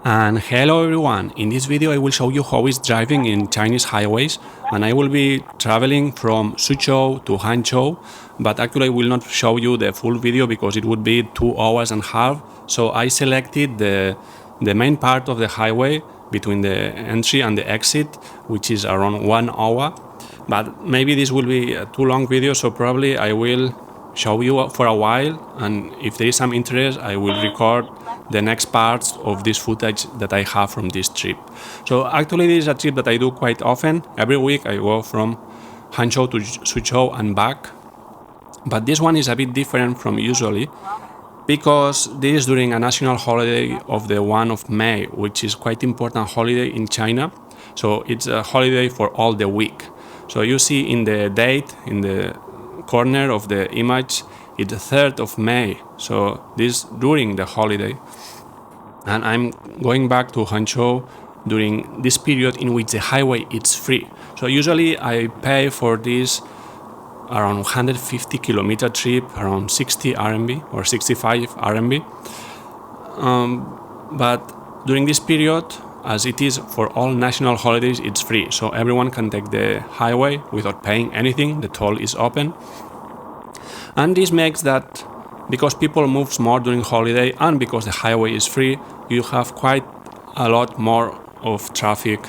And hello everyone, in this video I will show you how is driving in Chinese highways, and I will be traveling from Suzhou to Hangzhou, but actually I will not show you the full video because it would be 2 hours and a half. So I selected the main part of the highway between the entry and the exit, which is around 1 hour. But maybe this will be a too long video, so probably I will show you for a while, and if there is some interest I will record the next parts of this footage that I have from this trip. So actually this is a trip that I do quite often. Every week I go from Hangzhou to Suzhou and back, but this one is a bit different from usually because this is during a national holiday of the 1 of May, which is quite important holiday in China. So it's a holiday for all the week. So you see in the date, in the corner of the image, it's the 3rd of May. So this during the holiday. And I'm going back to Hangzhou during this period in which the highway is free. So usually I pay for this around 150 kilometer trip, around 60 RMB or 65 RMB. But during this period, as it is for all national holidays, it's free. So everyone can take the highway without paying anything. The toll is open. And this makes that because people move more during holiday and because the highway is free, you have quite a lot more of traffic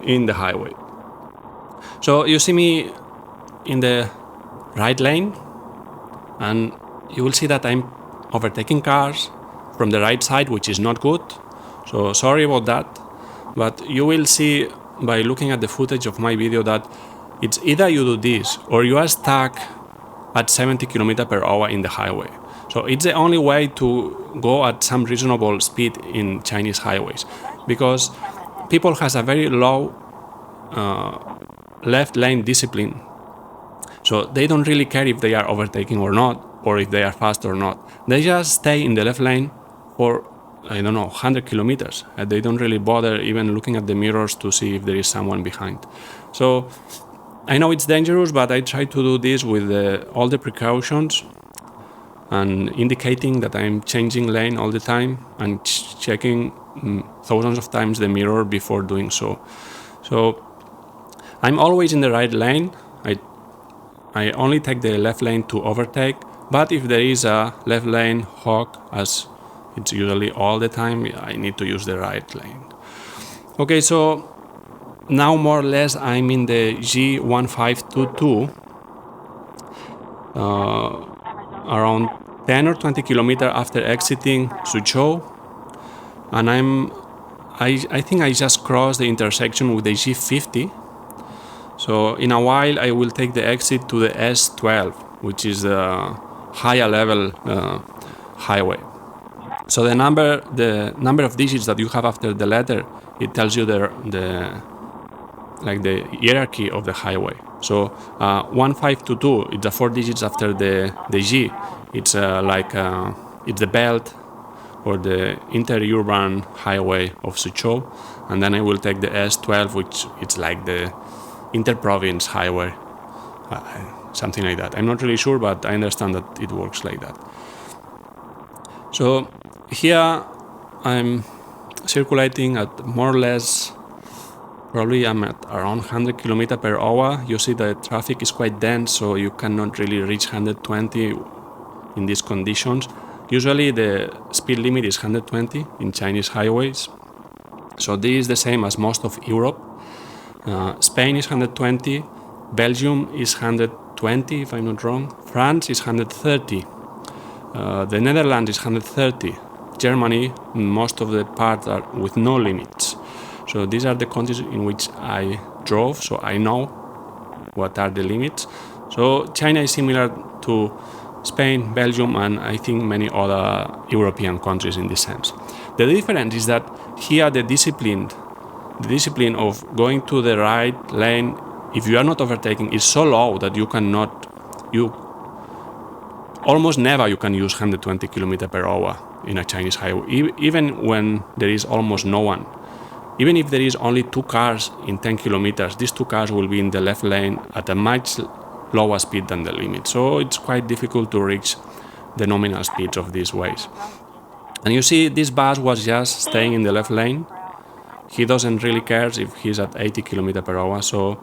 in the highway. So you see me in the right lane, and you will see that I'm overtaking cars from the right side, which is not good. So sorry about that, but you will see by looking at the footage of my video that it's either you do this or you are stuck at 70 km per hour in the highway. So it's the only way to go at some reasonable speed in Chinese highways, because people has a very low left lane discipline. So they don't really care if they are overtaking or not, or if they are fast or not. They just stay in the left lane for, I don't know, 100 kilometers. And they don't really bother even looking at the mirrors to see if there is someone behind. So I know it's dangerous, but I try to do this with all the precautions and indicating that I'm changing lane all the time and checking thousands of times the mirror before doing so. So I'm always in the right lane. I only take the left lane to overtake, but if there is a left lane hog, as it's usually all the time, I need to use the right lane. Okay, so now more or less I'm in the G1522, around 10 or 20 kilometers after exiting Suzhou, and I think I just crossed the intersection with the G50. So in a while I will take the exit to the S12, which is a higher level highway. So the number of digits that you have after the letter, it tells you the hierarchy of the highway. So 1522, it's the 4 digits after the G. It's it's the belt or the interurban highway of Suzhou, and then I will take the S12, which it's like the interprovince highway, something like that. I'm not really sure, but I understand that it works like that. So here I'm circulating at more or less, probably I'm at around 100 km per hour. You see the traffic is quite dense, so you cannot really reach 120 in these conditions. Usually the speed limit is 120 in Chinese highways. So this is the same as most of Europe. Spain is 120, Belgium is 120 if I'm not wrong, France is 130, the Netherlands is 130, Germany, most of the parts are with no limits. So these are the countries in which I drove, so I know what are the limits. So China is similar to Spain, Belgium, and I think many other European countries in this sense. The difference is that here the discipline of going to the right lane, if you are not overtaking, is so low that you almost never you can use 120 km per hour in a Chinese highway, even when there is almost no one. Even if there is only 2 cars in 10 kilometers, these 2 cars will be in the left lane at a much lower speed than the limit. So it's quite difficult to reach the nominal speeds of these ways. And you see, this bus was just staying in the left lane. He doesn't really care if he's at 80 km/h. So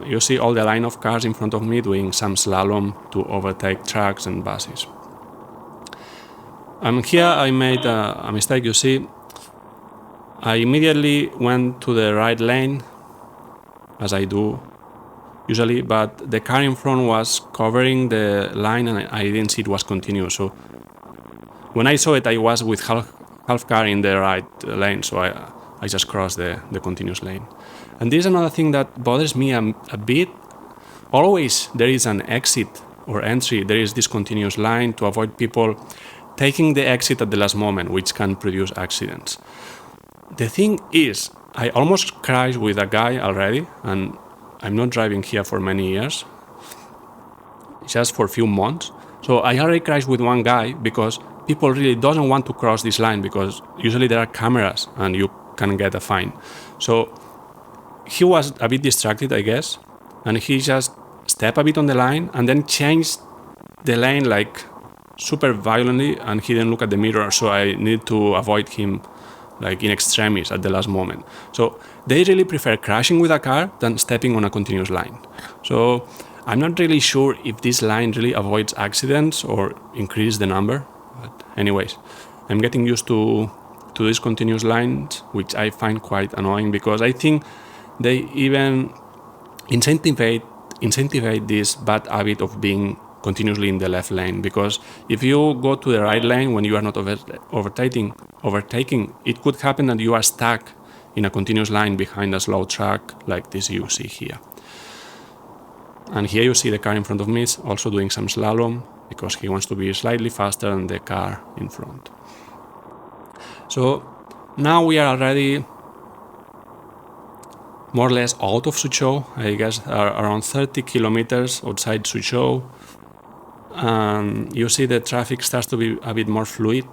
you see all the line of cars in front of me doing some slalom to overtake trucks and buses. And here I made a mistake. You see, I immediately went to the right lane, as I do usually, but the car in front was covering the line and I didn't see it was continuous. So when I saw it, I was with half car in the right lane, so I just crossed the continuous lane. And this is another thing that bothers me a bit. Always there is an exit or entry, there is this continuous line to avoid people taking the exit at the last moment, which can produce accidents. The thing is, I almost crashed with a guy already, and I'm not driving here for many years, just for a few months. So I already crashed with one guy because people really doesn't want to cross this line because usually there are cameras and you can get a fine. So he was a bit distracted, I guess, and he just stepped a bit on the line and then changed the lane like super violently, and he didn't look at the mirror, so I need to avoid him like in extremis at the last moment. So they really prefer crashing with a car than stepping on a continuous line. So I'm not really sure if this line really avoids accidents or increases the number. But anyways, I'm getting used to these continuous lines, which I find quite annoying because I think they even incentivate this bad habit of being continuously in the left lane, because if you go to the right lane when you are not overtaking, it could happen that you are stuck in a continuous line behind a slow truck like this you see here. And here you see the car in front of me is also doing some slalom because he wants to be slightly faster than the car in front. So now we are already more or less out of Suzhou, I guess around 30 kilometers outside Suzhou. You see the traffic starts to be a bit more fluid.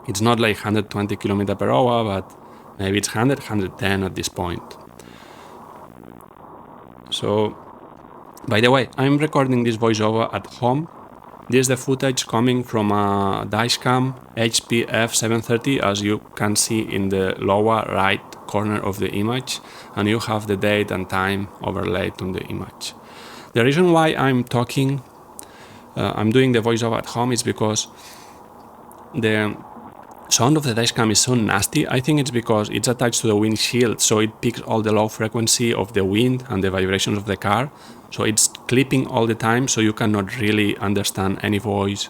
It's not like 120 km/h, but maybe it's 100, 110 at this point. So, by the way, I'm recording this voiceover at home. This is the footage coming from a Dashcam HP F730, as you can see in the lower right corner of the image, and you have the date and time overlaid on the image. The reason why I'm doing the voiceover at home is because the sound of the dashcam is so nasty. I think it's because it's attached to the windshield, so it picks all the low frequency of the wind and the vibrations of the car. So it's clipping all the time, so you cannot really understand any voice.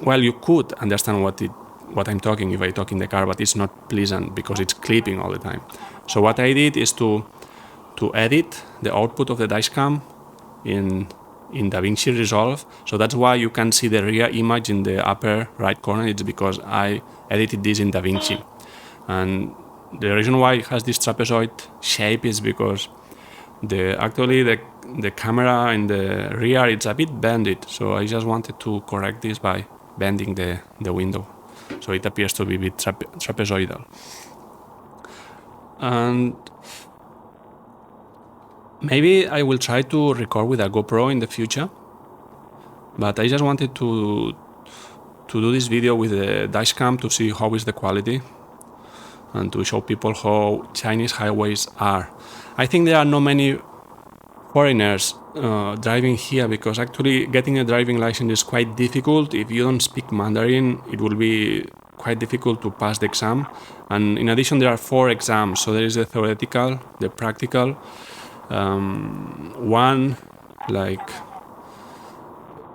Well, you could understand what I'm talking if I talk in the car, but it's not pleasant because it's clipping all the time. So what I did is to edit the output of the dashcam in DaVinci Resolve. So that's why you can see the rear image in the upper right corner. It's because I edited this in DaVinci. And the reason why it has this trapezoid shape is because the camera in the rear, it's a bit bended. So I just wanted to correct this by bending the window. So it appears to be a bit trapezoidal. And maybe I will try to record with a GoPro in the future, but I just wanted to do this video with the dashcam to see how is the quality and to show people how Chinese highways are. I think there are not many foreigners driving here because actually getting a driving license is quite difficult. If you don't speak Mandarin, it will be quite difficult to pass the exam. And in addition, there are 4 exams. So there is the theoretical, the practical, one, like,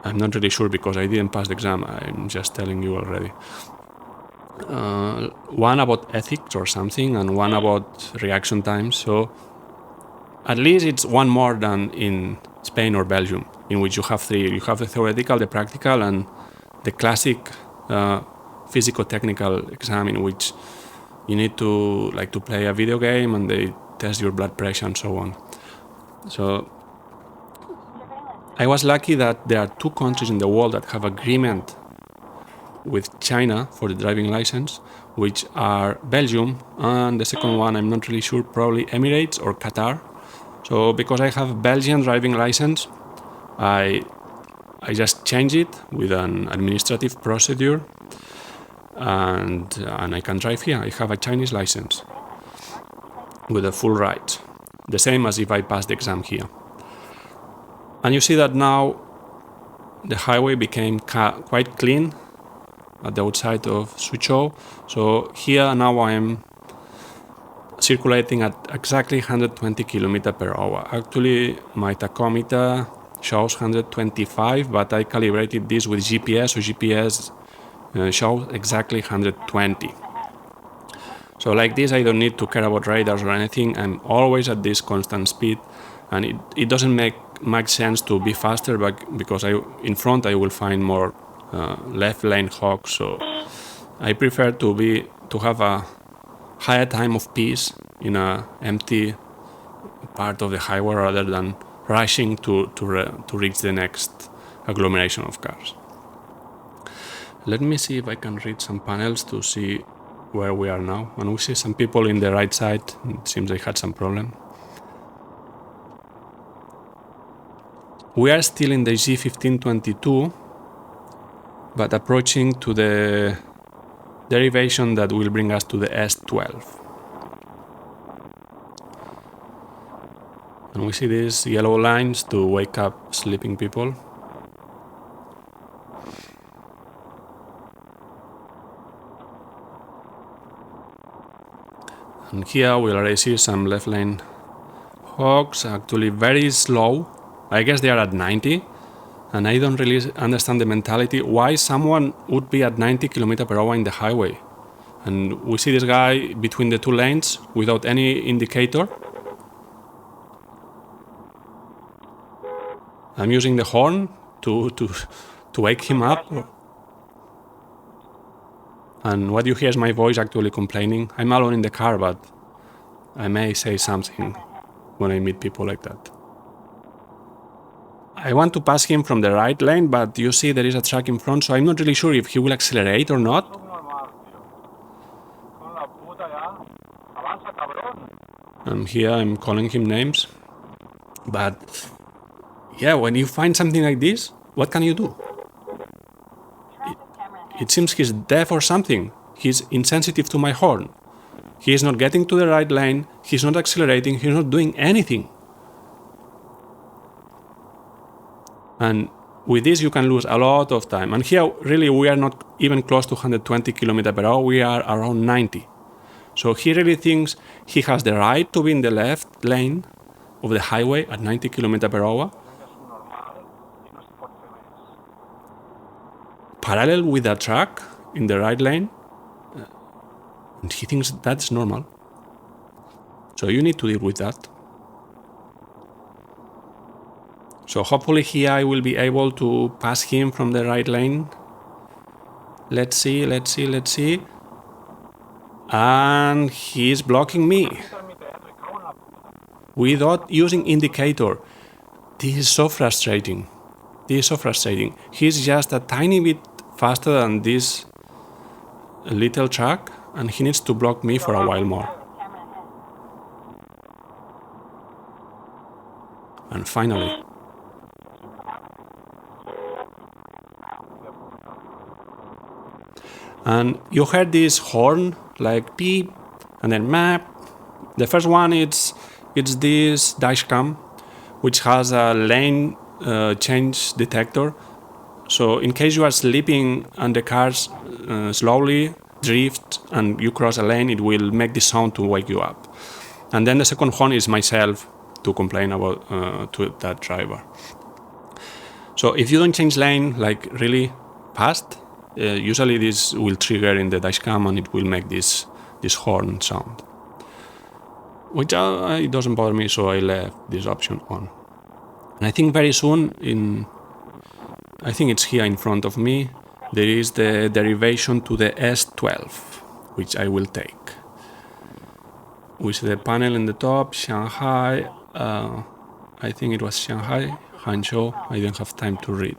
I'm not really sure because I didn't pass the exam, I'm just telling you already. One about ethics or something, and one about reaction times. So at least it's one more than in Spain or Belgium, in which you have 3. You have the theoretical, the practical, and the classic physico-technical exam, in which you need to play a video game and they test your blood pressure and so on. So I was lucky that there are 2 countries in the world that have agreement with China for the driving license, which are Belgium, and the second one I'm not really sure, probably Emirates or Qatar. So because I have Belgian driving license, I just changed it with an administrative procedure, and I can drive here. I have a Chinese license with a full right, the same as if I passed the exam here. And you see that now the highway became quite clean at the outside of Suzhou. So here now I am circulating at exactly 120 km per hour. Actually, my tachometer shows 125, but I calibrated this with GPS, so GPS shows exactly 120. So like this, I don't need to care about radars or anything. I'm always at this constant speed, and it doesn't make much sense to be faster, but because in front I will find more left lane hogs. So I prefer to have a higher time of peace in an empty part of the highway rather than rushing to reach the next agglomeration of cars. Let me see if I can read some panels to see where we are now. And we see some people in the right side. It seems they had some problem. We are still in the G1522, but approaching to the derivation that will bring us to the S12. And we see these yellow lines to wake up sleeping people. And here we already see some left lane hogs, actually very slow. I guess they are at 90. And I don't really understand the mentality why someone would be at 90 km per hour in the highway. And we see this guy between the two lanes without any indicator. I'm using the horn to wake him up. And what you hear is my voice actually complaining. I'm alone in the car, but I may say something when I meet people like that. I want to pass him from the right lane, but you see there is a truck in front, so I'm not really sure if he will accelerate or not. And here I'm calling him names. But yeah, when you find something like this, what can you do? It seems he's deaf or something. He's insensitive to my horn. He is not getting to the right lane, he's not accelerating, he's not doing anything. And with this you can lose a lot of time. And here really we are not even close to 120 km per hour, we are around 90. So he really thinks he has the right to be in the left lane of the highway at 90 km per hour, parallel with a truck in the right lane, and he thinks that's normal. So you need to deal with that. So hopefully here I will be able to pass him from the right lane. Let's see. And he's blocking me without using indicator. This is so frustrating. He's just a tiny bit faster than this little truck, and he needs to block me for a while more. And finally. And you heard this horn, like beep, and then map. The first one, it's this Dashcam, which has a lane change detector. So in case you are sleeping and the cars slowly drift and you cross a lane, it will make this sound to wake you up. And then the second horn is myself to complain about to that driver. So if you don't change lane like really fast, usually this will trigger in the dashcam and it will make this horn sound, which it doesn't bother me, so I left this option on. And I think very soon, I think it's here in front of me, there is the derivation to the S12, which I will take. We see the panel in the top, Shanghai, I think it was Shanghai, Hangzhou, I didn't have time to read.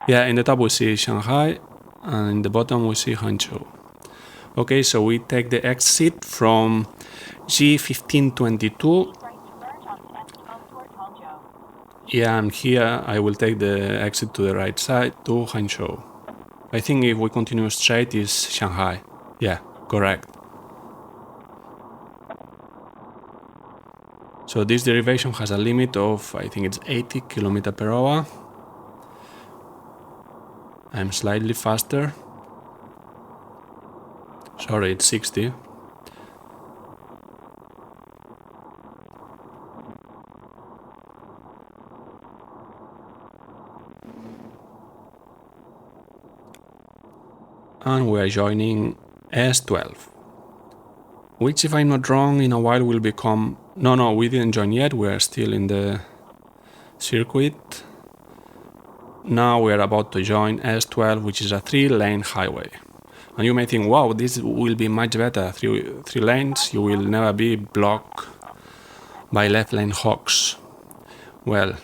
Yeah, in the top we see Shanghai, and in the bottom we see Hangzhou. Okay, so we take the exit from G1522. Yeah, and here I will take the exit to the right side to Hangzhou. I think if we continue straight is Shanghai. Yeah, correct. So this derivation has a limit of, I think it's 80 km/h. I'm slightly faster. Sorry, it's 60. And we are joining S12, which, if I'm not wrong, in a while will become... No, we didn't join yet. We are still in the circuit. Now we are about to join S12, which is a 3-lane highway. And you may think, wow, this will be much better. Three lanes, you will never be blocked by left lane hogs. Well,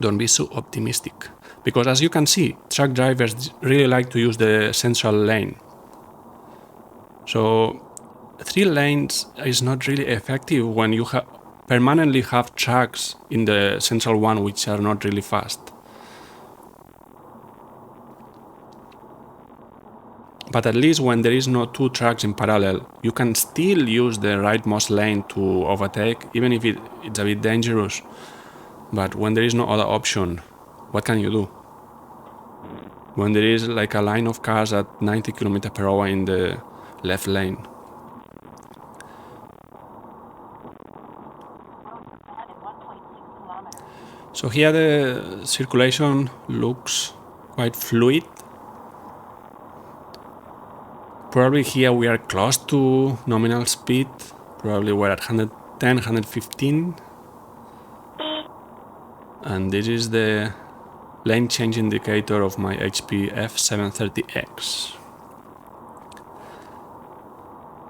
don't be so optimistic. Because as you can see, truck drivers really like to use the central lane. So 3 lanes is not really effective when you permanently have trucks in the central one which are not really fast. But at least when there is no 2 trucks in parallel, you can still use the rightmost lane to overtake, even if it's a bit dangerous. But when there is no other option, what can you do? When there is like a line of cars at 90 km/h in the left lane. So here the circulation looks quite fluid. Probably here we are close to nominal speed. Probably we're at 110, 115. And this is the lane change indicator of my HP F730X.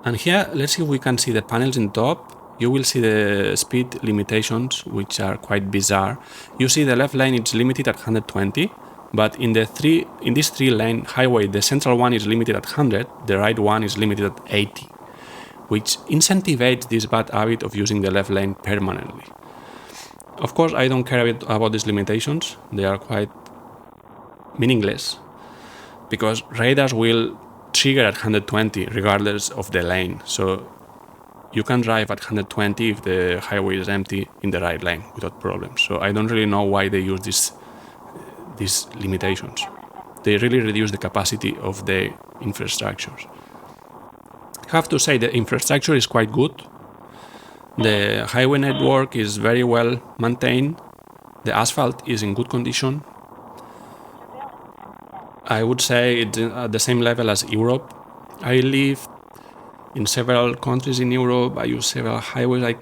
And here, let's see if we can see the panels in top. You will see the speed limitations, which are quite bizarre. You see the left lane is limited at 120, but in this 3-lane highway, the central one is limited at 100, the right one is limited at 80, which incentivizes this bad habit of using the left lane permanently. Of course, I don't care about these limitations. They are quite meaningless, because radars will trigger at 120 regardless of the lane. So you can drive at 120 if the highway is empty in the right lane without problems. So I don't really know why they use these limitations. They really reduce the capacity of the infrastructures. I have to say the infrastructure is quite good. The highway network is very well maintained. The asphalt is in good condition. I would say it's at the same level as Europe. I live in several countries in Europe. I use several highways. I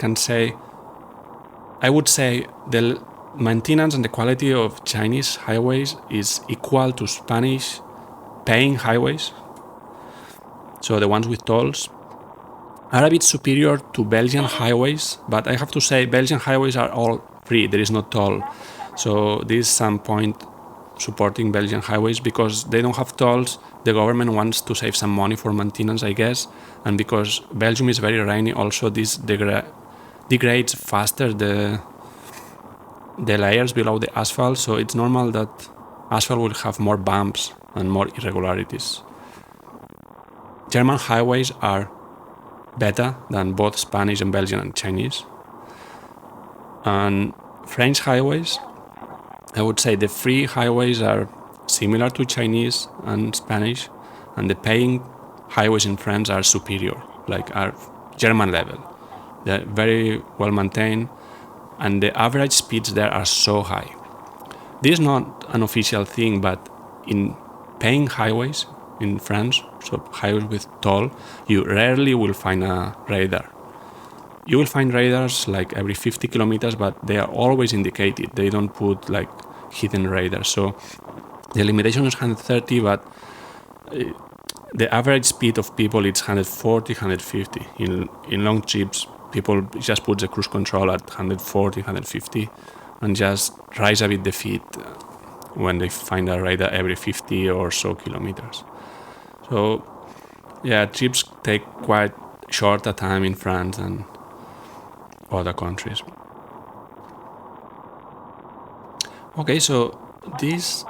would say the maintenance and the quality of Chinese highways is equal to Spanish paying highways. So the ones with tolls are a bit superior to Belgian highways, but I have to say Belgian highways are all free. There is no toll. So there is some point supporting Belgian highways because they don't have tolls. The government wants to save some money for maintenance, I guess, and because Belgium is very rainy, also this degrades faster the layers below the asphalt, so it's normal that asphalt will have more bumps and more irregularities. German highways are better than both Spanish and Belgian and Chinese. And French highways, I would say the free highways are similar to Chinese and Spanish, and the paying highways in France are superior, like are German level. They're very well maintained, and the average speeds there are so high. This is not an official thing, but in paying highways in France, so highways with toll, you rarely will find a radar. You will find radars like every 50 kilometers, but they are always indicated. They don't put like hidden radars. So the limitation is 130, but the average speed of people is 140, 150. In long trips, people just put the cruise control at 140, 150, and just rise a bit the feet when they find a radar every 50 or so kilometers. So yeah, trips take quite short a time in France and other countries. Okay, so this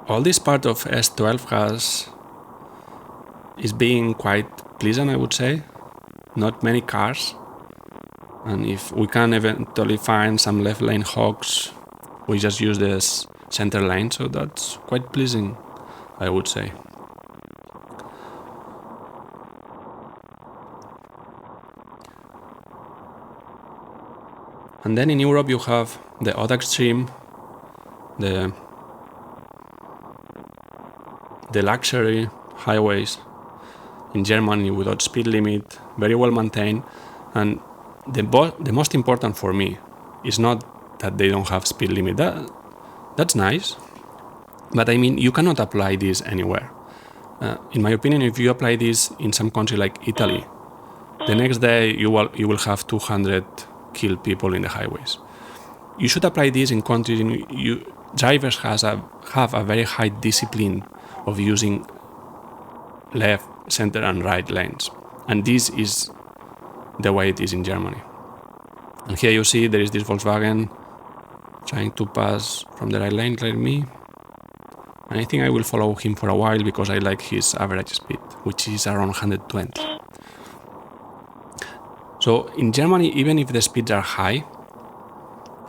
all this part of S12 is being quite pleasant, I would say. Not many cars, and if we can eventually find some left lane hogs, we just use this center lane, so that's quite pleasing, I would say. And then in Europe you have the other extreme, the luxury highways in Germany without speed limit, very well maintained, and the most important for me is not that they don't have speed limit. That's nice, but I mean, you cannot apply this anywhere. In my opinion, if you apply this in some country like Italy, the next day you will have 200 killed people in the highways. You should apply this in countries in drivers have a very high discipline of using left, center and right lanes, and this is the way it is in Germany. And here you see there is this Volkswagen trying to pass from the right lane like me, and I think I will follow him for a while because I like his average speed, which is around 120. So in Germany, even if the speeds are high,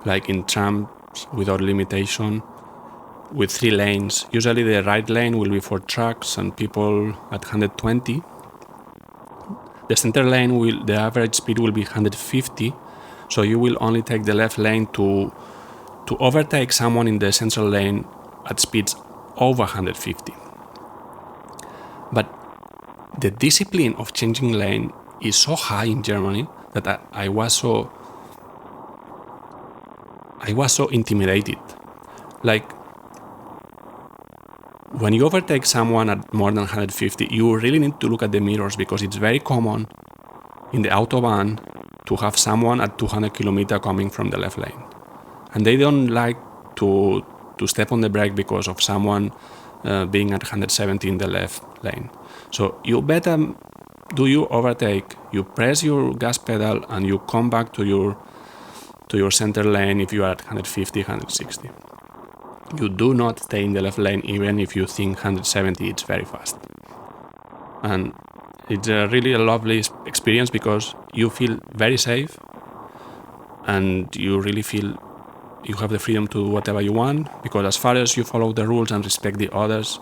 like in trams without limitation, with 3 lanes, usually the right lane will be for trucks and people at 120. The center lane the average speed will be 150, so you will only take the left lane to overtake someone in the central lane at speeds over 150. But the discipline of changing lane is so high in Germany that I was so intimidated. Like, when you overtake someone at more than 150, you really need to look at the mirrors, because it's very common in the Autobahn to have someone at 200 km coming from the left lane. And they don't like to step on the brake because of someone being at 170 in the left lane. So you better do you overtake, you press your gas pedal and you come back to your center lane if you are at 150, 160. You do not stay in the left lane even if you think 170 is very fast. And it's really a lovely experience because you feel very safe and you really feel you have the freedom to do whatever you want, because as far as you follow the rules and respect the others,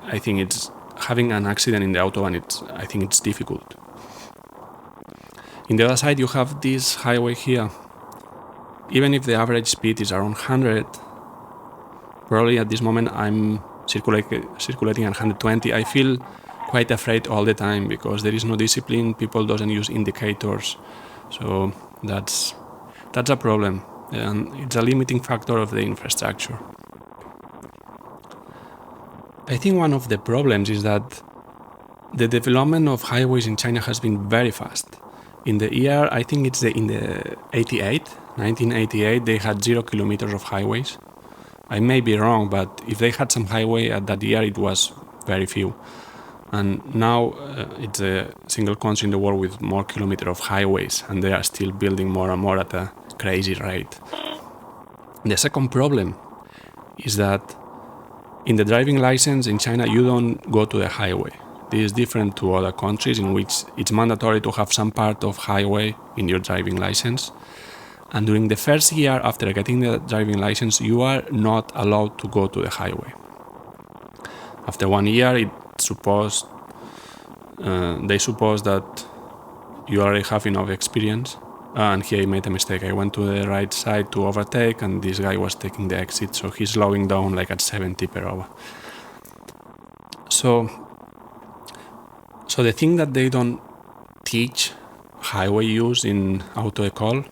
I think it's having an accident in the Autobahn, I think it's difficult. In the other side, you have this highway here. Even if the average speed is around 100, probably at this moment I'm circulating at 120. I feel quite afraid all the time because there is no discipline. People doesn't use indicators, so that's a problem, and it's a limiting factor of the infrastructure. I think one of the problems is that the development of highways in China has been very fast. In the year, I think it's in the 1988, they had 0 kilometers of highways. I may be wrong, but if they had some highway at that year, it was very few. And now it's a single country in the world with more kilometers of highways, and they are still building more and more at a crazy rate. The second problem is that in the driving license in China, you don't go to the highway. This is different to other countries in which it's mandatory to have some part of highway in your driving license. And during the first year after getting the driving license, you are not allowed to go to the highway. After 1 year, they suppose that you already have enough experience. And here I made a mistake. I went to the right side to overtake, and this guy was taking the exit, so he's slowing down like at 70 per hour. So the thing that they don't teach highway use in auto école,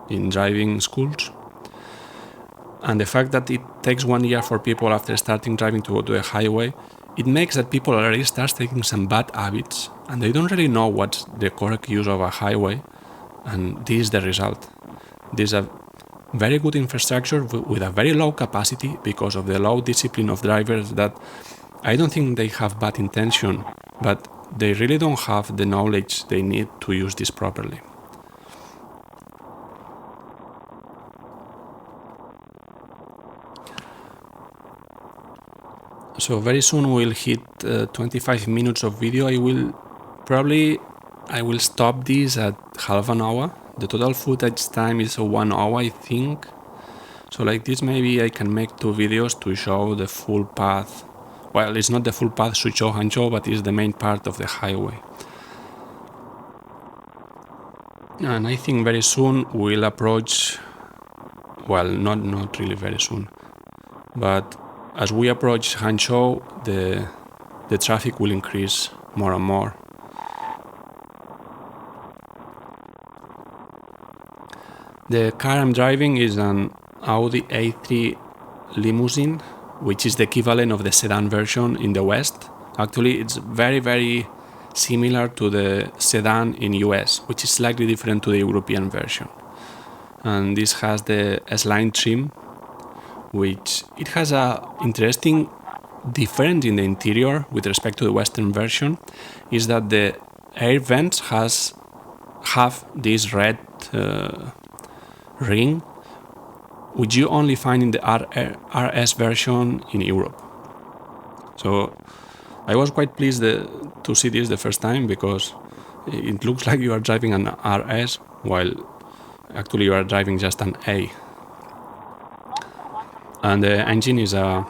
in driving schools, and the fact that it takes 1 year for people after starting driving to go to the highway, it makes that people already start taking some bad habits, and they don't really know what's the correct use of a highway, and this is the result. There's a very good infrastructure with a very low capacity because of the low discipline of drivers that I don't think they have bad intention, but they really don't have the knowledge they need to use this properly. So very soon we'll hit 25 minutes of video. I will stop this at half an hour. The total footage time is 1 hour, I think. So like this, maybe I can make 2 videos to show the full path. Well, it's not the full path Suzhou Hangzhou, but it's the main part of the highway. And I think very soon we'll approach, well, not really very soon, but as we approach Hangzhou, the traffic will increase more and more. The car I'm driving is an Audi A3 limousine, which is the equivalent of the sedan version in the West. Actually, it's very, very similar to the sedan in US, which is slightly different to the European version. And this has the S-line trim, which it has a interesting difference in the interior with respect to the Western version, is that the air vents have this red ring, which you only find in the RS version in Europe. So I was quite pleased to see this the first time, because it looks like you are driving an RS while actually you are driving just an A. And the engine is a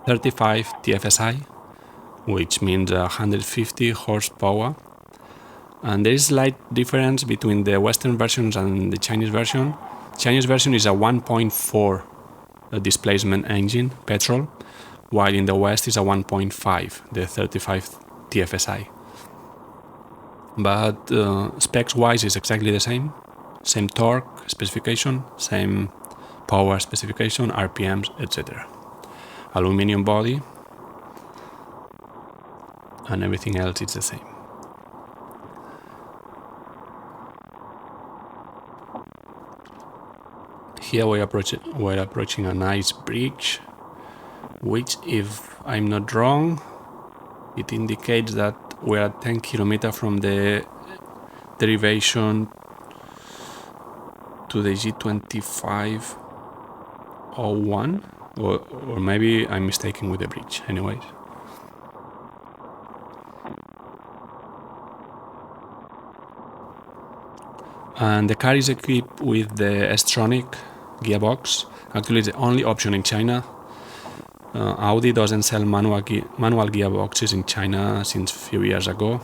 35 TFSI, which means 150 horsepower. And there is a slight difference between the Western versions and the Chinese version. Chinese version is a 1.4 displacement engine, petrol, while in the West is a 1.5, the 35 TFSI. But specs-wise is exactly the same torque specification, same power specification, RPMs, etc. Aluminium body, and everything else is the same. Here we're approaching a nice bridge, which, if I'm not wrong, it indicates that we're at 10 kilometers from the derivation to the G2501, or maybe I'm mistaken with the bridge. Anyways. And the car is equipped with the S-tronic gearbox. Actually, it's the only option in China. Audi doesn't sell manual gearboxes in China since a few years ago,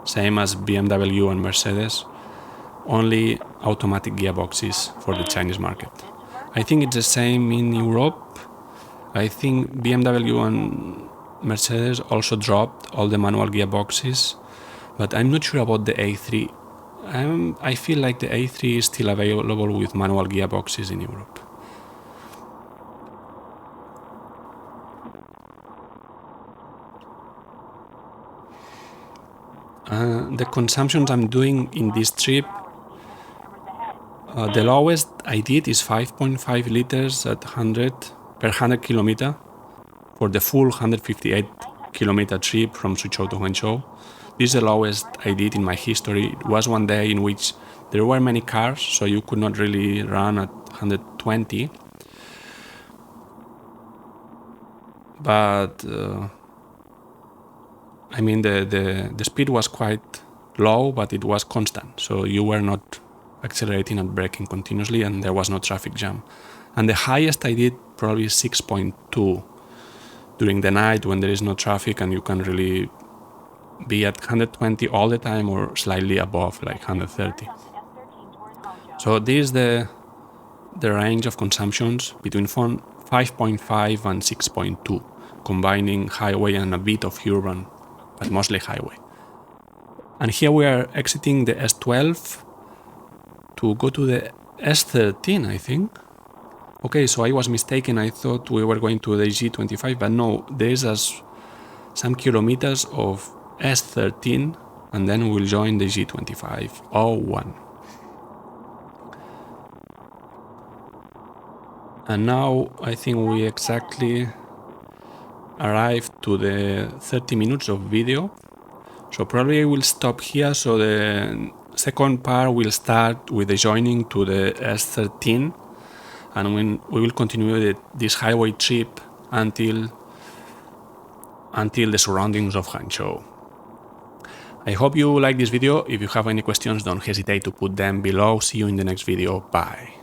same as BMW and Mercedes. Only automatic gearboxes for the Chinese market. I think it's the same in Europe. I think BMW and Mercedes also dropped all the manual gearboxes, but I'm not sure about the A3. I feel like the A3 is still available with manual gearboxes in Europe. The consumptions I'm doing in this trip, the lowest I did is 5.5 liters at 100 per 100 kilometer for the full 158 kilometer trip from Suzhou to Hangzhou. This is the lowest I did in my history. It was one day in which there were many cars, so you could not really run at 120. But I mean, the speed was quite low, but it was constant. So you were not accelerating and braking continuously, and there was no traffic jam. And the highest I did probably 6.2 during the night when there is no traffic and you can really be at 120 all the time or slightly above, like 130. So this is the range of consumptions between 5.5 and 6.2, combining highway and a bit of urban, but mostly highway. And here we are exiting the S12 to go to the S13, I think. Okay, so I was mistaken. I thought we were going to the G25, but no, there's some kilometers of S13, and then we'll join the G2501. And now I think we exactly arrived to the 30 minutes of video. So probably I will stop here. So the second part will start with the joining to the S13, and we will continue this highway trip until until the surroundings of Hangzhou. I hope you like this video. If you have any questions, don't hesitate to put them below. See you in the next video. Bye.